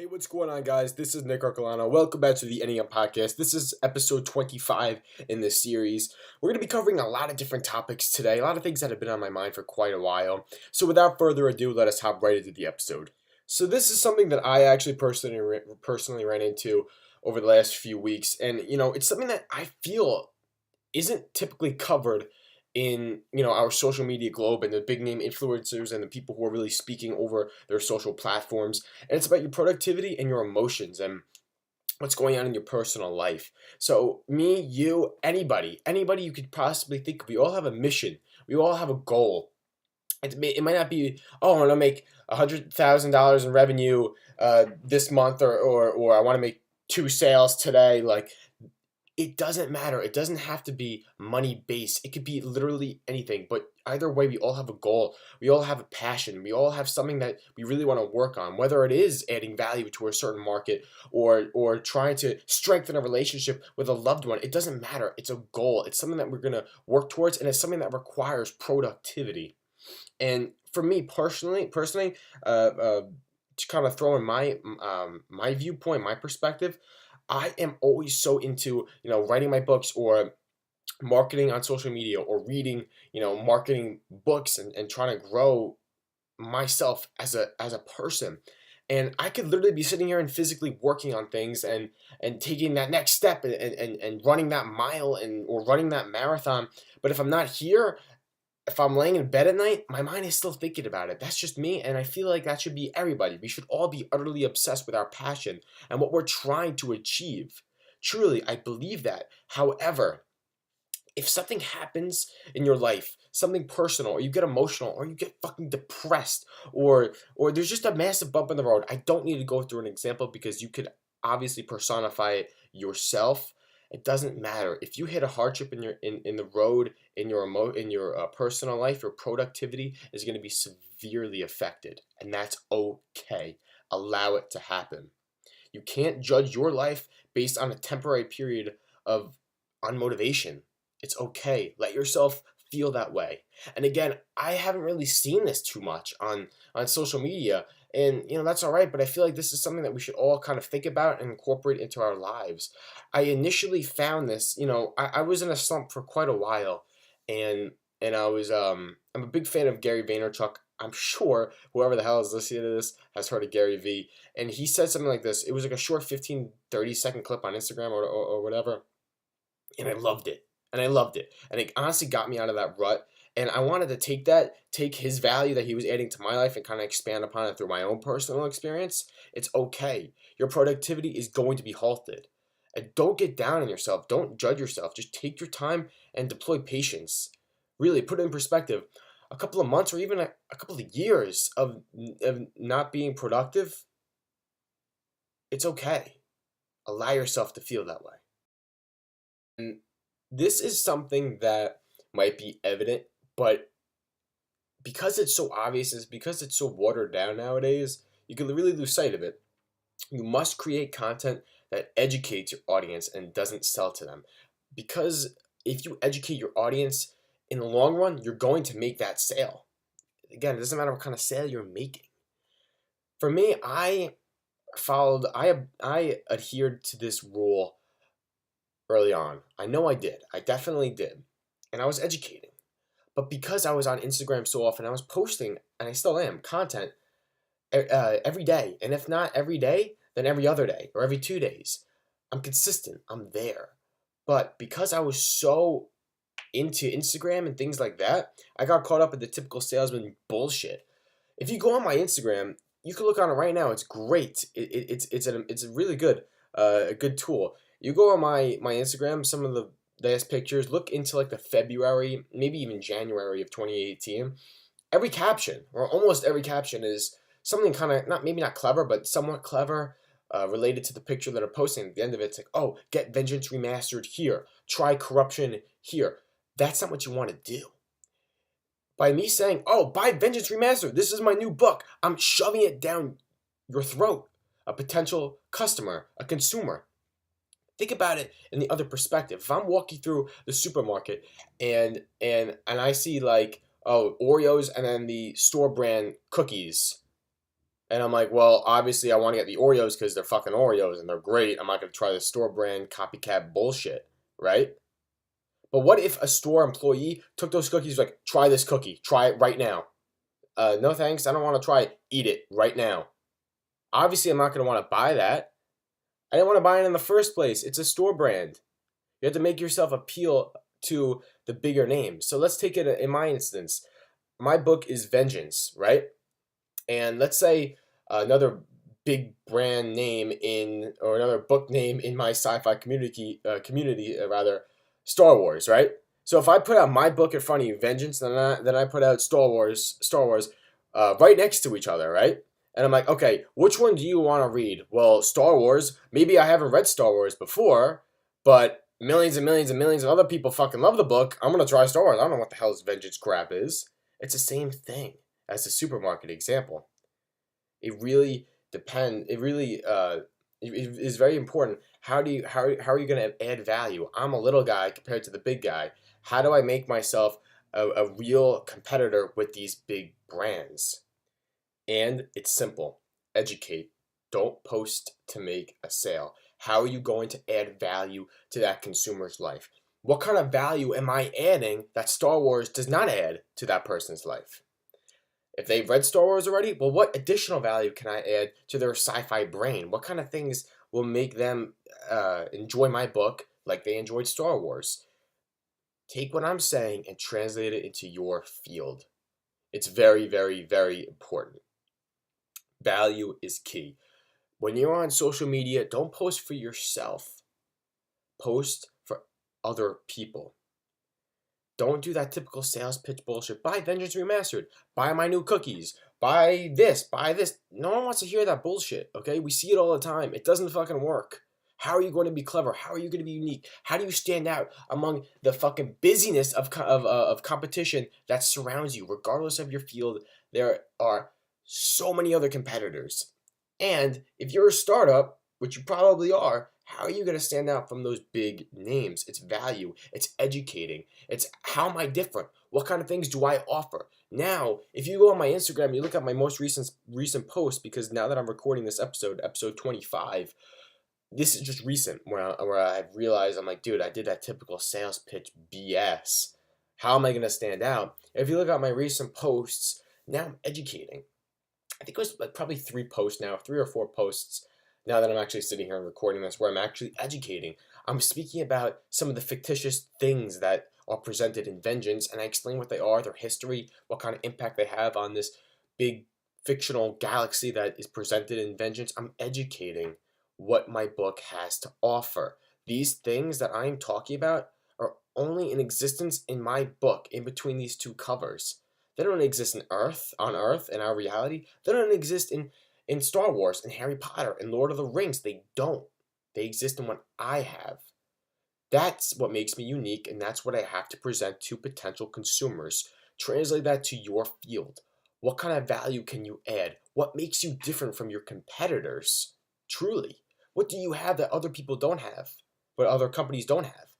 Hey, what's going on, guys? This is Nick Arcolano. Welcome back to the NEN Podcast. This is episode 25 in this series. We're going to be covering a lot of different topics today, a lot of things that have been on my mind for quite a while. So without further ado, let us hop right into the episode. So this is something that I actually personally ran into over the last few weeks. And, it's something that I feel isn't typically covered in our social media globe and the big name influencers and the people who are really speaking over their social platforms. And it's about your productivity and your emotions and what's going on in your personal life. So me, you, anybody you could possibly think of, we all have a mission, we all have a goal. It might not be, oh, I want to make $100,000 in revenue this month, or I want to make 2 sales today. Like, it doesn't matter. It doesn't have to be money based. It could be literally anything. But either way, we all have a goal. We all have a passion. We all have something that we really want to work on, whether it is adding value to a certain market or trying to strengthen a relationship with a loved one. It doesn't matter. It's a goal. It's something that we're going to work towards, and it's something that requires productivity. And for me personally, to kind of throw in my viewpoint, my perspective, I am always so into, writing my books or marketing on social media or reading, marketing books and trying to grow myself as a person. And I could literally be sitting here and physically working on things and taking that next step and running that mile or running that marathon. But if I'm not here, if I'm laying in bed at night, my mind is still thinking about it. That's just me, and I feel like that should be everybody. We should all be utterly obsessed with our passion and what we're trying to achieve. Truly, I believe that. However, if something happens in your life, something personal, or you get emotional, or you get fucking depressed, or there's just a massive bump in the road, I don't need to go through an example because you could obviously personify it yourself. It doesn't matter if you hit a hardship in the road in your personal life. Your productivity is going to be severely affected, and that's okay. Allow it to happen. You can't judge your life based on a temporary period of unmotivation. It's okay. Let yourself feel that way. And again, I haven't really seen this too much on social media. And, that's all right, but I feel like this is something that we should all kind of think about and incorporate into our lives. I initially found this, I was in a slump for quite a while, and I'm a big fan of Gary Vaynerchuk. I'm sure whoever the hell is listening to this has heard of Gary V. And he said something like this. It was like a short 15, 30-second clip on Instagram or whatever. And I loved it. And it honestly got me out of that rut. And I wanted to take his value that he was adding to my life and kind of expand upon it through my own personal experience. It's okay. Your productivity is going to be halted. And don't get down on yourself. Don't judge yourself. Just take your time and deploy patience. Really, put it in perspective. A couple of months or even a couple of years of not being productive, it's okay. Allow yourself to feel that way. And this is something that might be evident, but because it's so obvious, is because it's so watered down nowadays, you can really lose sight of it. You must create content that educates your audience and doesn't sell to them. Because if you educate your audience, in the long run, you're going to make that sale. Again, it doesn't matter what kind of sale you're making. For me, I adhered to this rule early on. I know I did. I definitely did. And I was educating. But because I was on Instagram so often, I was posting, and I still am, content every day. And if not every day, then every other day or every 2 days. I'm consistent. I'm there. But because I was so into Instagram and things like that, I got caught up in the typical salesman bullshit. If you go on my Instagram, you can look on it right now. It's great. It's a really good a good tool. You go on my Instagram, some of the last pictures, look into like the February, maybe even January of 2018. Every caption, or almost every caption, is something kind of maybe not clever, but somewhat clever, related to the picture that I'm posting. At the end of it, it's like, oh, get Vengeance Remastered here. Try Corruption here. That's not what you want to do. By me saying, oh, buy Vengeance Remastered, this is my new book, I'm shoving it down your throat. A potential customer, a consumer. Think about it in the other perspective. If I'm walking through the supermarket and I see like, oh, Oreos and then the store brand cookies, And I'm like, well, obviously I want to get the Oreos because they're fucking Oreos and they're great. I'm not going to try the store brand copycat bullshit, right? But what if a store employee took those cookies, like, try this cookie, try it right now. No thanks, I don't want to try it. Eat it right now. Obviously, I'm not going to want to buy that. I didn't want to buy it in the first place. It's a store brand. You have to make yourself appeal to the bigger names. So let's take it in my instance. My book is Vengeance, right? And let's say another big brand name or another book name in my sci-fi community, Star Wars, right? So if I put out my book in front of you, Vengeance, then I put out Star Wars, right next to each other, right? And I'm like, okay, which one do you want to read? Well, Star Wars. Maybe I haven't read Star Wars before, but millions and millions and millions of other people fucking love the book. I'm gonna try Star Wars. I don't know what the hell this Vengeance crap is. It's the same thing as the supermarket example. It really depends. It really it is very important. How are you going to add value? I'm a little guy compared to the big guy. How do I make myself a real competitor with these big brands? And it's simple. Educate. Don't post to make a sale. How are you going to add value to that consumer's life? What kind of value am I adding that Star Wars does not add to that person's life? If they've read Star Wars already, well, what additional value can I add to their sci-fi brain? What kind of things will make them enjoy my book like they enjoyed Star Wars? Take what I'm saying and translate it into your field. It's very, very, very important. Value is key. When you're on social media, don't post for yourself. Post for other people. Don't do that typical sales pitch bullshit. Buy Vengeance Remastered. Buy my new cookies. Buy this. Buy this. No one wants to hear that bullshit, okay? We see it all the time. It doesn't fucking work. How are you going to be clever? How are you going to be unique? How do you stand out among the fucking busyness of competition that surrounds you? Regardless of your field, there are so many other competitors. And if you're a startup, which you probably are, how are you going to stand out from those big names? It's value. It's educating. It's how am I different? What kind of things do I offer? Now, if you go on my Instagram, you look at my most recent post, because now that I'm recording this episode 25, this is just recent, where I realized, I'm like, dude, I did that typical sales pitch BS. How am I going to stand out? If you look at my recent posts, now I'm educating. I think it was like probably 3 or 4 posts now that I'm actually sitting here and recording this, where I'm actually educating. I'm speaking about some of the fictitious things that are presented in Vengeance, and I explain what they are, their history, what kind of impact they have on this big fictional galaxy that is presented in Vengeance. I'm educating what my book has to offer. These things that I'm talking about are only in existence in my book, in between these 2 covers. They don't exist on Earth, in our reality. They don't exist in Star Wars, and Harry Potter, and Lord of the Rings. They don't. They exist in what I have. That's what makes me unique, and that's what I have to present to potential consumers. Translate that to your field. What kind of value can you add? What makes you different from your competitors? Truly. What do you have that other people don't have, but other companies don't have?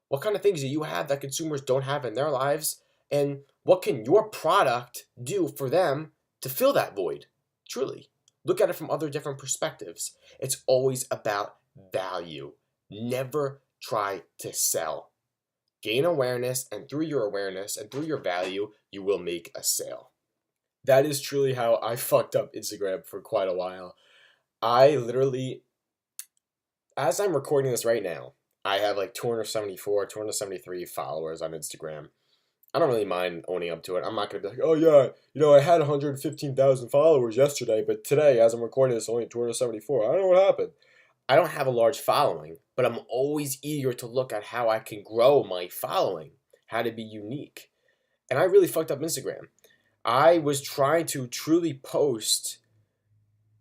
What kind of things do you have that consumers don't have in their lives? And what can your product do for them to fill that void? Truly. Look at it from other different perspectives. It's always about value. Never try to sell. Gain awareness, and through your awareness and through your value, you will make a sale. That is truly how I fucked up Instagram for quite a while. I literally, as I'm recording this right now, I have like 274, 273 followers on Instagram. I don't really mind owning up to it. I'm not going to be like, oh yeah, I had 115,000 followers yesterday, but today, as I'm recording this, only 274. I don't know what happened. I don't have a large following, but I'm always eager to look at how I can grow my following, how to be unique. And I really fucked up Instagram. I was trying to truly post.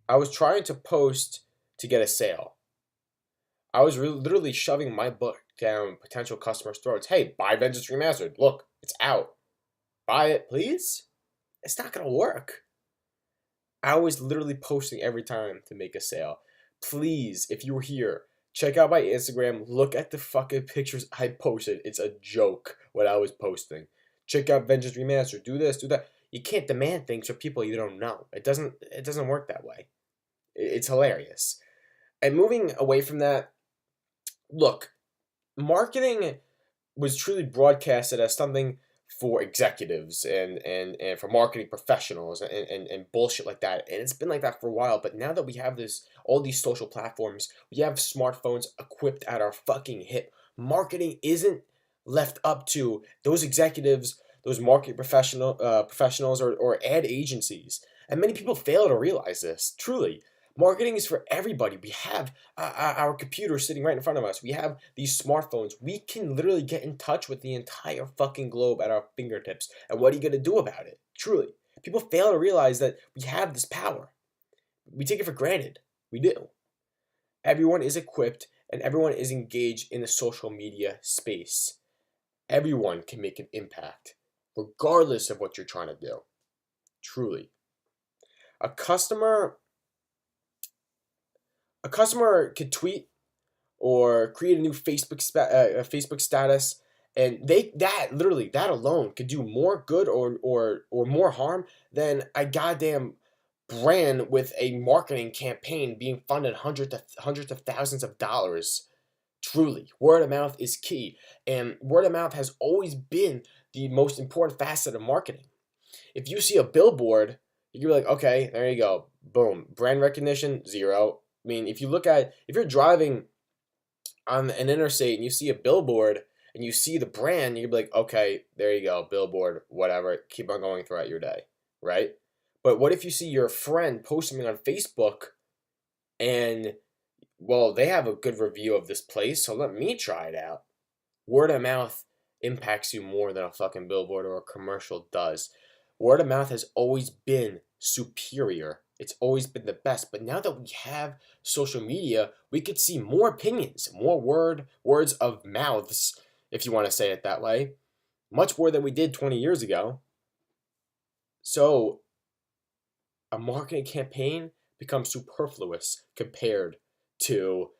I was trying to post to get a sale. I was literally shoving my book down potential customers' throats. Hey, buy Vengeance Remastered. Look, it's out. Buy it, please? It's not going to work. I was literally posting every time to make a sale. Please, if you were here, check out my Instagram. Look at the fucking pictures I posted. It's a joke what I was posting. Check out Vengeance Remastered. Do this, do that. You can't demand things from people you don't know. It doesn't work that way. It's hilarious. And moving away from that, look, marketing was truly broadcasted as something for executives and for marketing professionals and bullshit like that. And it's been like that for a while. But now that we have all these social platforms, we have smartphones equipped at our fucking hip. Marketing isn't left up to those executives, those marketing professionals or ad agencies. And many people fail to realize this. Truly, marketing is for everybody. We have our computer sitting right in front of us. We have these smartphones. We can literally get in touch with the entire fucking globe at our fingertips. And what are you going to do about it? Truly. People fail to realize that we have this power. We take it for granted. We do. Everyone is equipped and everyone is engaged in the social media space. Everyone can make an impact, regardless of what you're trying to do. Truly. A customer could tweet or create a new Facebook status, and that alone could do more good or more harm than a goddamn brand with a marketing campaign being funded hundreds of thousands of dollars. Truly, word of mouth is key, and word of mouth has always been the most important facet of marketing. If you see a billboard, you're like, okay, there you go, boom, brand recognition 0. I mean, if you're driving on an interstate and you see a billboard and you see the brand, you'd be like, okay, there you go, billboard, whatever, keep on going throughout your day, right? But what if you see your friend post something on Facebook and, well, they have a good review of this place, so let me try it out. Word of mouth impacts you more than a fucking billboard or a commercial does. Word of mouth has always been superior. It's always been the best. But now that we have social media, we could see more opinions, more words of mouths, if you want to say it that way. Much more than we did 20 years ago. So a marketing campaign becomes superfluous compared to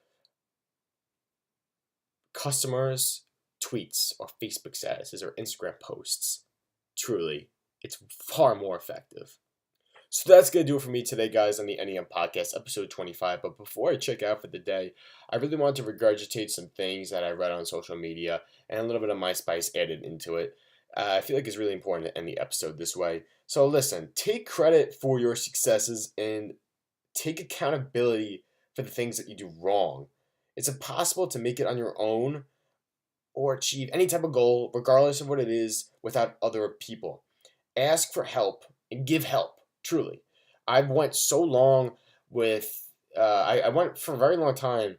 customers' tweets or Facebook statuses or Instagram posts. Truly, it's far more effective. So that's going to do it for me today, guys, on the NEN Podcast, episode 25. But before I check out for the day, I really want to regurgitate some things that I read on social media and a little bit of my spice added into it. I feel like it's really important to end the episode this way. So listen, take credit for your successes and take accountability for the things that you do wrong. It's impossible to make it on your own or achieve any type of goal, regardless of what it is, without other people. Ask for help and give help. Truly, I went so long with, I went for a very long time,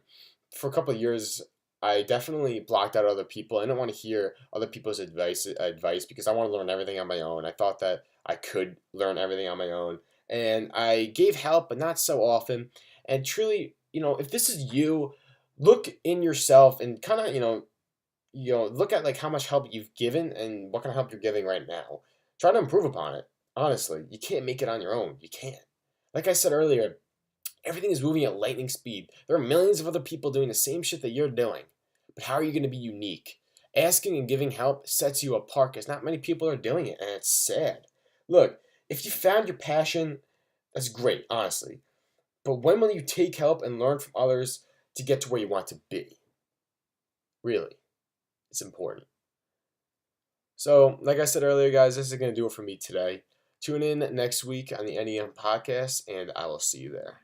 for a couple of years, I definitely blocked out other people. I didn't want to hear other people's advice because I want to learn everything on my own. I thought that I could learn everything on my own. And I gave help, but not so often. And truly, if this is you, look in yourself and kind of, look at like how much help you've given and what kind of help you're giving right now. Try to improve upon it. Honestly, you can't make it on your own. You can't. Like I said earlier, everything is moving at lightning speed. There are millions of other people doing the same shit that you're doing. But how are you going to be unique? Asking and giving help sets you apart because not many people are doing it, and it's sad. Look, if you found your passion, that's great, honestly. But when will you take help and learn from others to get to where you want to be? Really, it's important. So, like I said earlier, guys, this is going to do it for me today. Tune in next week on the NEN Podcast, and I will see you there.